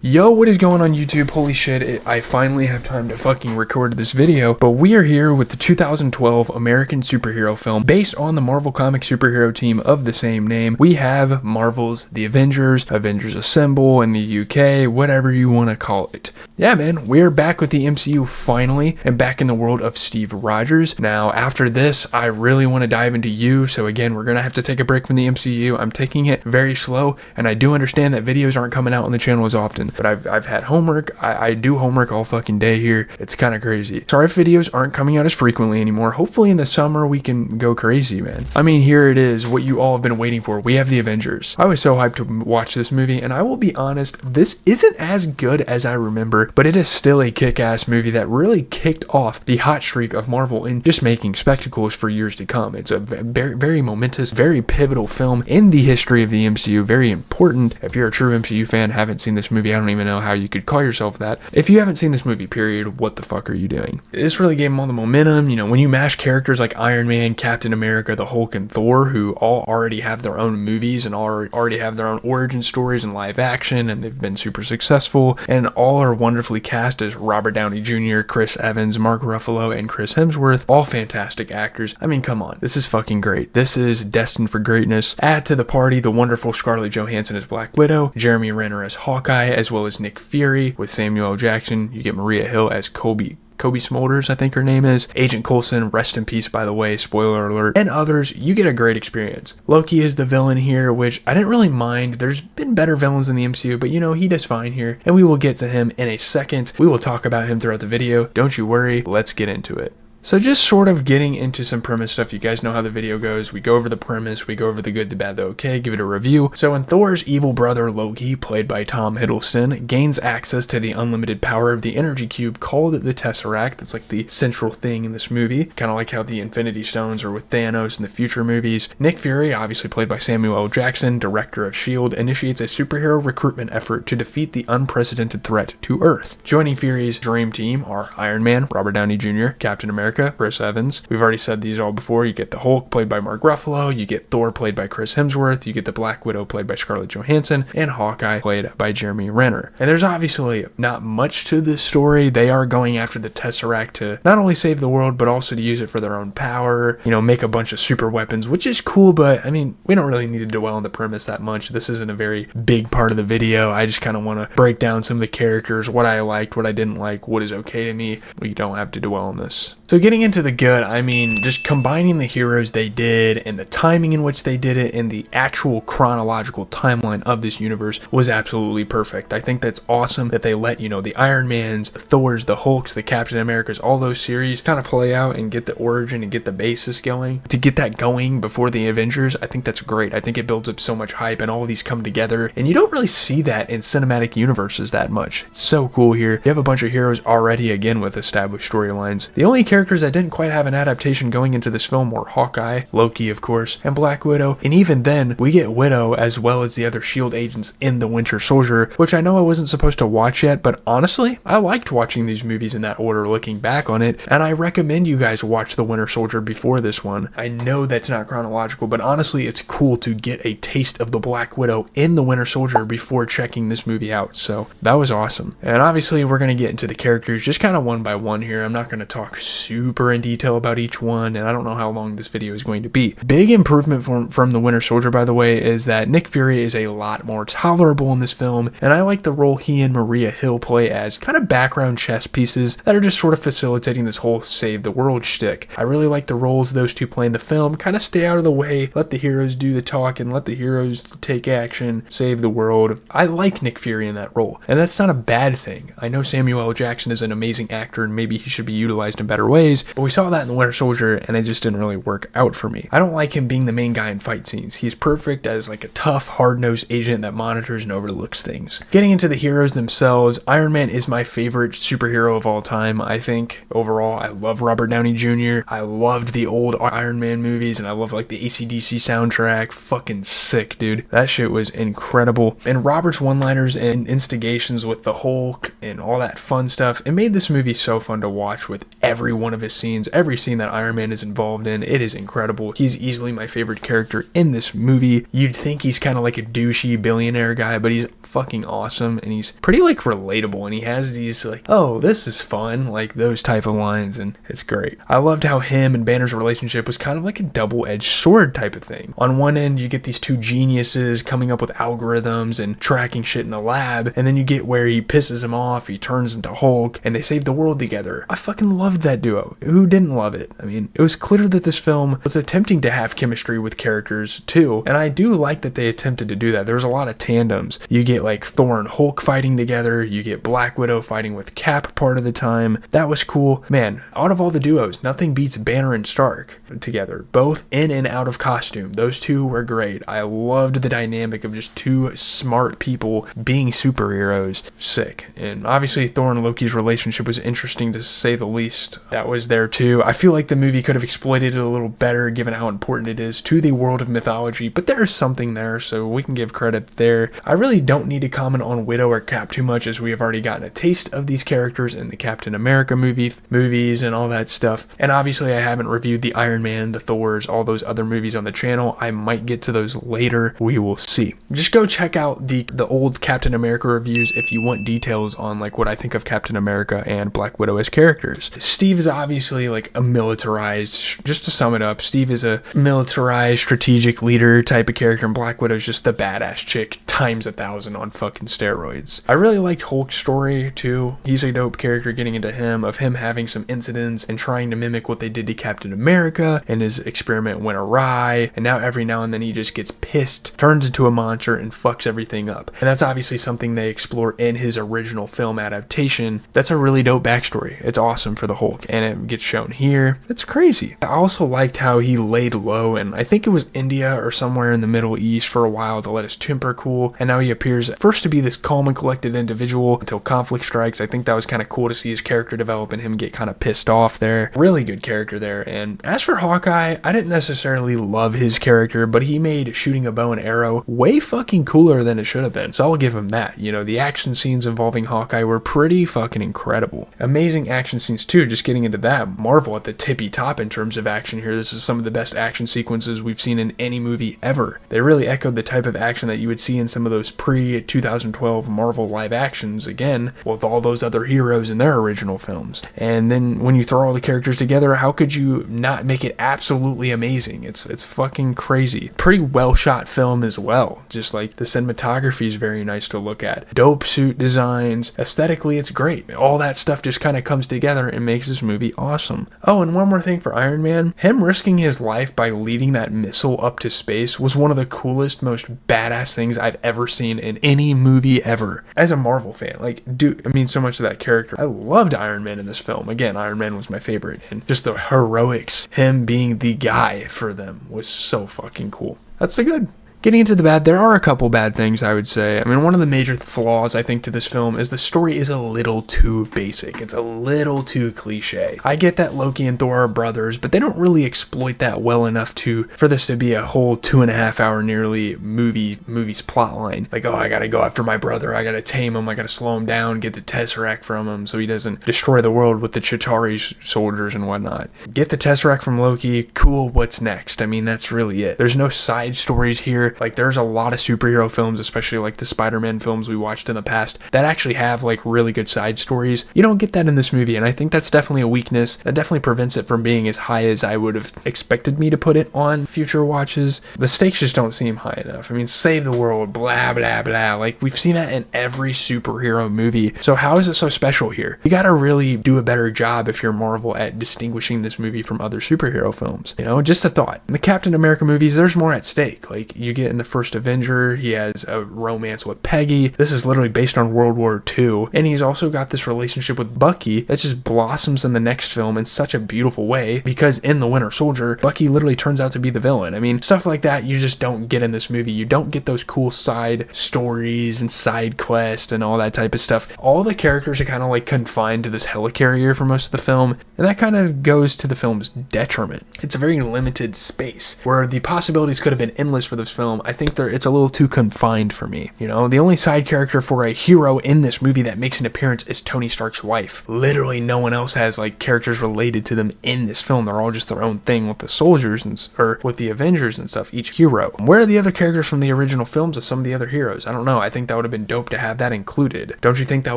Yo, what is going on YouTube? Holy shit, I finally have time to fucking record this video, but we are here with the 2012 American superhero film based on the Marvel comic superhero team of the same name. We have Marvel's The Avengers, Avengers Assemble in the UK, whatever you want to call it. Yeah, man, we're back with the MCU finally, and back in the world of Steve Rogers. Now, after this, I really want to dive into you, so again, we're going to have to take a break from the MCU. I'm taking it very slow, and I do understand that videos aren't coming out on the channel as often. But I've had homework. I do homework all fucking day here. It's kind of crazy. Sorry if videos aren't coming out as frequently anymore. Hopefully in the summer we can go crazy, man. I mean, here it is, what you all have been waiting for. We have The Avengers. I was so hyped to watch this movie, and I will be honest, this isn't as good as I remember, but it is still a kick-ass movie that really kicked off the hot streak of Marvel in just making spectacles for years to come. It's a very, very momentous, very pivotal film in the history of the MCU. Very important. If you're a true MCU fan, haven't seen this movie, I don't even know how you could call yourself that. If you haven't seen this movie, period, what the fuck are you doing? This really gave them all the momentum. You know, when you mash characters like Iron Man, Captain America, the Hulk, and Thor, who all already have their own movies and already have their own origin stories and live action, and they've been super successful, and all are wonderfully cast as Robert Downey Jr., Chris Evans, Mark Ruffalo, and Chris Hemsworth, all fantastic actors. I mean, come on, this is fucking great. This is destined for greatness. Add to the party the wonderful Scarlett Johannson as Black Widow, Jeremy Renner as Hawkeye, as well as Nick Fury with Samuel L. Jackson. You get Maria Hill as Kobe Smulders, I think her name is. Agent Coulson, rest in peace, by the way, spoiler alert, and others. You get a great experience. Loki is the villain here, which I didn't really mind. There's been better villains in the MCU, but you know, he does fine here, and we will get to him in a second. We will talk about him throughout the video. Don't you worry, let's get into it. So just sort of getting into some premise stuff. You guys know how the video goes. We go over the premise, we go over the good, the bad, the okay, give it a review. So when Thor's evil brother Loki, played by Tom Hiddleston, gains access to the unlimited power of the energy cube called the Tesseract, that's like the central thing in this movie, kind of like how the Infinity Stones are with Thanos in the future movies. Nick Fury, obviously played by Samuel L. Jackson, director of S.H.I.E.L.D., initiates a superhero recruitment effort to defeat the unprecedented threat to Earth. Joining Fury's dream team are Iron Man, Robert Downey Jr., Captain America, Chris Evans. We've already said these all before. You get the Hulk, played by Mark Ruffalo. You get Thor, played by Chris Hemsworth. You get the Black Widow, played by Scarlett Johannson. And Hawkeye, played by Jeremy Renner. And there's obviously not much to this story. They are going after the Tesseract to not only save the world, but also to use it for their own power. You know, make a bunch of super weapons, which is cool, but I mean, we don't really need to dwell on the premise that much. This isn't a very big part of the video. I just kind of want to break down some of the characters, what I liked, what I didn't like, what is okay to me. We don't have to dwell on this. So getting into the good, I mean, just combining the heroes they did and the timing in which they did it and the actual chronological timeline of this universe was absolutely perfect. I think that's awesome that they let, you know, the Iron Mans, the Thors, the Hulks, the Captain Americas, all those series kind of play out and get the origin and get the basis going. To get that going before the Avengers, I think that's great. I think it builds up so much hype and all of these come together, and you don't really see that in cinematic universes that much. It's so cool here. You have a bunch of heroes already, again, with established storylines. The only characters that didn't quite have an adaptation going into this film were Hawkeye, Loki of course, and Black Widow, and even then we get Widow as well as the other S.H.I.E.L.D. agents in The Winter Soldier, which I know I wasn't supposed to watch yet, but honestly I liked watching these movies in that order looking back on it, and I recommend you guys watch The Winter Soldier before this one. I know that's not chronological, but honestly it's cool to get a taste of the Black Widow in The Winter Soldier before checking this movie out, so that was awesome. And obviously we're going to get into the characters just kind of one by one here. I'm not going to talk super in detail about each one, and I don't know how long this video is going to be. Big improvement from The Winter Soldier, by the way, is that Nick Fury is a lot more tolerable in this film, and I like the role he and Maria Hill play as kind of background chess pieces that are just sort of facilitating this whole save the world shtick. I really like the roles those two play in the film, kind of stay out of the way, let the heroes do the talking, let the heroes take action, save the world. I like Nick Fury in that role, and that's not a bad thing. I know Samuel L. Jackson is an amazing actor and maybe he should be utilized in better ways, but we saw that in The Winter Soldier and it just didn't really work out for me. I don't like him being the main guy in fight scenes. He's perfect as like a tough, hard-nosed agent that monitors and overlooks things. Getting into the heroes themselves, Iron Man is my favorite superhero of all time, I think. Overall, I love Robert Downey Jr. I loved the old Iron Man movies, and I love like the AC/DC soundtrack. Fucking sick, dude. That shit was incredible. And Robert's one-liners and instigations with the Hulk and all that fun stuff, it made this movie so fun to watch with everyone one of his scenes, every scene that Iron Man is involved in, it is incredible. He's easily my favorite character in this movie. You'd think he's kind of like a douchey billionaire guy, but he's fucking awesome, and he's pretty like relatable, and he has these like, oh, this is fun, like those type of lines, and it's great. I loved how him and Banner's relationship was kind of like a double-edged sword type of thing. On one end, you get these two geniuses coming up with algorithms and tracking shit in a lab, and then you get where he pisses him off, he turns into Hulk, and they save the world together. I fucking loved that duo. Who didn't love it? I mean, it was clear that this film was attempting to have chemistry with characters too, and I do like that they attempted to do that. There was a lot of tandems. You get like Thor and Hulk fighting together, you get Black Widow fighting with Cap part of the time. That was cool. Man, out of all the duos, nothing beats Banner and Stark together, both in and out of costume. Those two were great. I loved the dynamic of just two smart people being superheroes. Sick. And obviously Thor and Loki's relationship was interesting to say the least. That was there too. I feel like the movie could have exploited it a little better given how important it is to the world of mythology, but there's something there, so we can give credit there. I really don't need to comment on Widow or Cap too much, as we have already gotten a taste of these characters in the Captain America movies and all that stuff. And obviously I haven't reviewed the Iron Man, the Thors, all those other movies on the channel. I might get to those later. We will see. Just go check out the old Captain America reviews if you want details on like what I think of Captain America and Black Widow as characters. Steve is obviously like a militarized, just to sum it up, Steve is a militarized strategic leader type of character, and Black Widow's just the badass chick times 1,000 on fucking steroids. I really liked Hulk's story too. He's a dope character, getting into him, of him having some incidents and trying to mimic what they did to Captain America, and his experiment went awry, and now every now and then he just gets pissed, turns into a monster, and fucks everything up. And that's obviously something they explore in his original film adaptation. That's a really dope backstory. It's awesome for the Hulk, and it gets shown here. It's crazy. I also liked how he laid low, and I think it was India or somewhere in the Middle East for a while to let his temper cool, and now he appears first to be this calm and collected individual until conflict strikes. I think that was kind of cool to see his character develop and him get kind of pissed off there. Really good character there. And as for Hawkeye, I didn't necessarily love his character, but he made shooting a bow and arrow way fucking cooler than it should have been, so I'll give him that. You know, the action scenes involving Hawkeye were pretty fucking incredible. Amazing action scenes too, just getting into that. Marvel at the tippy top in terms of action here. This is some of the best action sequences we've seen in any movie ever. They really echoed the type of action that you would see in some of those pre-2012 Marvel live actions, again, with all those other heroes in their original films. And then when you throw all the characters together, how could you not make it absolutely amazing? It's fucking crazy. Pretty well shot film as well. Just like the cinematography is very nice to look at. Dope suit designs. Aesthetically, it's great. All that stuff just kind of comes together and makes this movie awesome. Oh, and one more thing for Iron Man. Him risking his life by leading that missile up to space was one of the coolest, most badass things I've ever seen in any movie ever. As a Marvel fan, like, dude, I mean so much to that character. I loved Iron Man in this film. Again, Iron Man was my favorite, and just the heroics, him being the guy for them, was so fucking cool. That's so good. Getting into the bad, there are a couple bad things, I would say. I mean, one of the major flaws, I think, to this film is the story is a little too basic. It's a little too cliche. I get that Loki and Thor are brothers, but they don't really exploit that well enough for this to be a whole 2.5 hour nearly movie's plot line. Like, oh, I gotta go after my brother, I gotta tame him, I gotta slow him down, get the Tesseract from him so he doesn't destroy the world with the Chitauri soldiers and whatnot. Get the Tesseract from Loki, cool, what's next? I mean, that's really it. There's no side stories here. Like, there's a lot of superhero films, especially like the Spider-Man films we watched in the past, that actually have like really good side stories. You don't get that in this movie, and I think that's definitely a weakness. That definitely prevents it from being as high as I would have expected me to put it on future watches. The stakes just don't seem high enough. I mean, save the world, blah, blah, blah. Like, we've seen that in every superhero movie. So how is it so special here? You gotta really do a better job if you're Marvel at distinguishing this movie from other superhero films. You know, just a thought. In the Captain America movies, there's more at stake. Like, you get in the first Avenger, he has a romance with Peggy. This is literally based on World War II. And he's also got this relationship with Bucky that just blossoms in the next film in such a beautiful way, because in The Winter Soldier, Bucky literally turns out to be the villain. I mean, stuff like that you just don't get in this movie. You don't get those cool side stories and side quests and all that type of stuff. All the characters are kind of like confined to this helicarrier for most of the film, and that kind of goes to the film's detriment. It's a very limited space where the possibilities could have been endless for this film, film, I think it's a little too confined for me. You know, the only side character for a hero in this movie that makes an appearance is Tony Stark's wife. Literally no one else has like characters related to them in this film. They're all just their own thing with the soldiers or with the Avengers and stuff, each hero. Where are the other characters from the original films of some of the other heroes? I don't know. I think that would have been dope to have that included. Don't you think that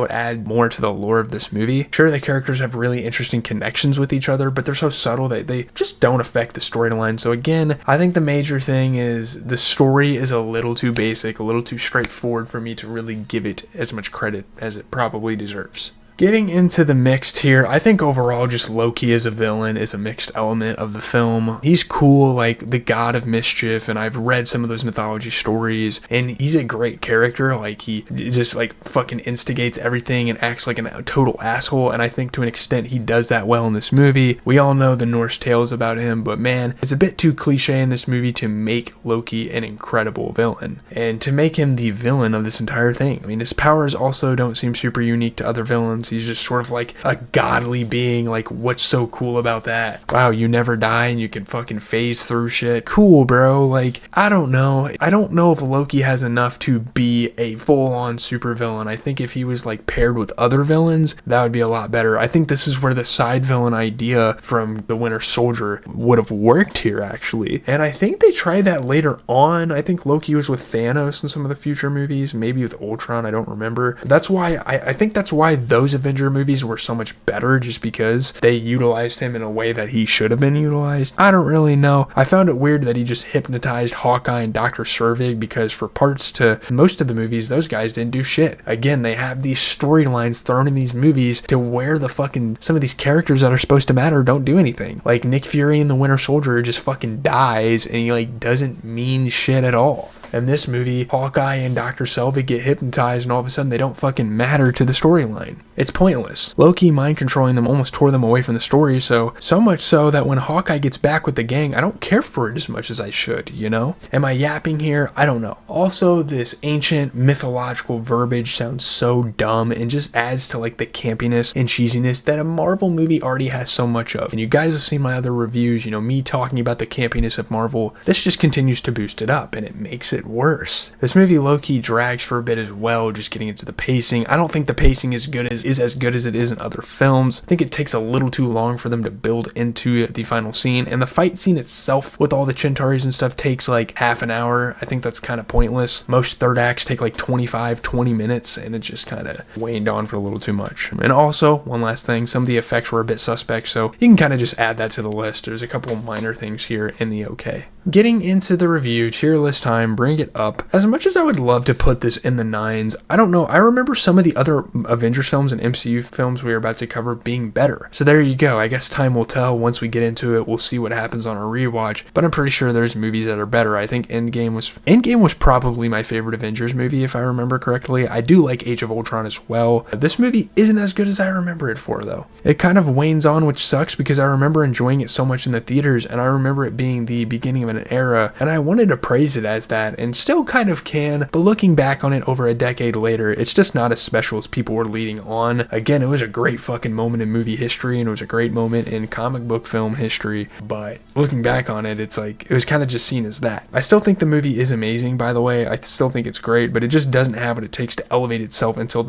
would add more to the lore of this movie? Sure, the characters have really interesting connections with each other, but they're so subtle that they just don't affect the storyline. So again, I think the major thing is the story is a little too basic, a little too straightforward for me to really give it as much credit as it probably deserves. Getting into the mixed here, I think overall just Loki as a villain is a mixed element of the film. He's cool, like the god of mischief, and I've read some of those mythology stories, and he's a great character. Like he just like fucking instigates everything and acts like a total asshole, and I think to an extent he does that well in this movie. We all know the Norse tales about him, but man, it's a bit too cliche in this movie to make Loki an incredible villain, and to make him the villain of this entire thing. I mean, his powers also don't seem super unique to other villains. He's just sort of like a godly being. Like, what's so cool about that? Wow, you never die and you can fucking phase through shit. Cool, bro. Like, I don't know. I don't know if Loki has enough to be a full-on supervillain. I think if he was like paired with other villains, that would be a lot better. I think this is where the side villain idea from the Winter Soldier would have worked here, actually. And I think they tried that later on. I think Loki was with Thanos in some of the future movies, maybe with Ultron, I don't remember. That's why I think that's why those Avenger movies were so much better, just because they utilized him in a way that he should have been utilized. I don't really know. I found it weird that he just hypnotized Hawkeye and Dr. Servig, because for parts to most of the movies, those guys didn't do shit. Again, they have these storylines thrown in these movies to where the fucking some of these characters that are supposed to matter don't do anything. Like Nick Fury in the Winter Soldier just fucking dies and he like doesn't mean shit at all. In this movie, Hawkeye and Dr. Selvig get hypnotized and all of a sudden they don't fucking matter to the storyline. It's pointless. Loki mind controlling them almost tore them away from the story, so much so that when Hawkeye gets back with the gang, I don't care for it as much as I should, you know? Am I yapping here? I don't know. Also, this ancient mythological verbiage sounds so dumb and just adds to like the campiness and cheesiness that a Marvel movie already has so much of. And you guys have seen my other reviews, you know, me talking about the campiness of Marvel. This just continues to boost it up and it makes it worse. This movie low-key drags for a bit as well, just getting into the pacing. I don't think the pacing is as good as it is in other films. I think it takes a little too long for them to build into the final scene, and the fight scene itself with all the Chintauris and stuff takes like half an hour. I think that's kind of pointless. Most third acts take like 20 minutes, and it just kind of waned on for a little too much. And also, one last thing, some of the effects were a bit suspect, so you can kind of just add that to the list. There's a couple minor things here in the okay. Getting into the review, tier list time, bring it up. As much as I would love to put this in the 9s, I don't know, I remember some of the other Avengers films and MCU films we are about to cover being better. So there you go. I guess time will tell. Once we get into it, we'll see what happens on our rewatch, but I'm pretty sure there's movies that are better. I think Endgame was probably my favorite Avengers movie, if I remember correctly. I do like Age of Ultron as well. This movie isn't as good as I remember it for, though. It kind of wanes on, which sucks, because I remember enjoying it so much in the theaters, and I remember it being the beginning of an era, and I wanted to praise it as that, and still kind of can, but looking back on it over a decade later, it's just not as special as people were leading on. Again, it was a great fucking moment in movie history, and it was a great moment in comic book film history, but looking back on it, it's like, it was kind of just seen as that. I still think the movie is amazing, by the way. I still think it's great, but it just doesn't have what it takes to elevate itself into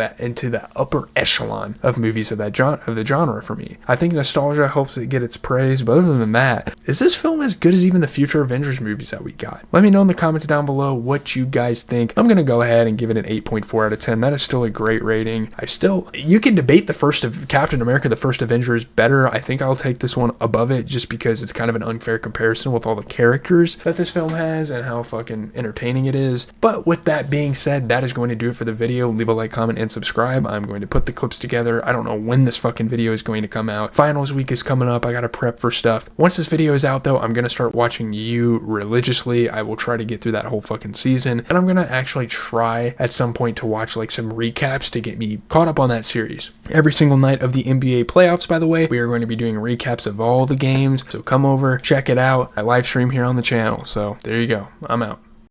the upper echelon of movies of the genre for me. I think nostalgia helps it get its praise, but other than that, is this film as good as even the future Avengers movies that we got? Let me know in the comments down below what you guys think. I'm gonna go ahead and give it an 8.4 out of 10. That is still a great rating. You can debate the first of Captain America, the first Avenger is better. I think I'll take this one above it just because it's kind of an unfair comparison with all the characters that this film has and how fucking entertaining it is. But with that being said, that is going to do it for the video. Leave a like, comment, and subscribe. I'm going to put the clips together. I don't know when this fucking video is going to come out. Finals week is coming up. I gotta prep for stuff. Once this video is out though, I'm gonna start watching You religiously. I will try to get through that whole fucking season, and I'm gonna actually try at some point to watch like some recaps to get me caught up on that series. Every single night of the NBA playoffs, by the way, we are going to be doing recaps of all the games, so come over, check it out. I live stream here on the channel, so there you go. I'm out.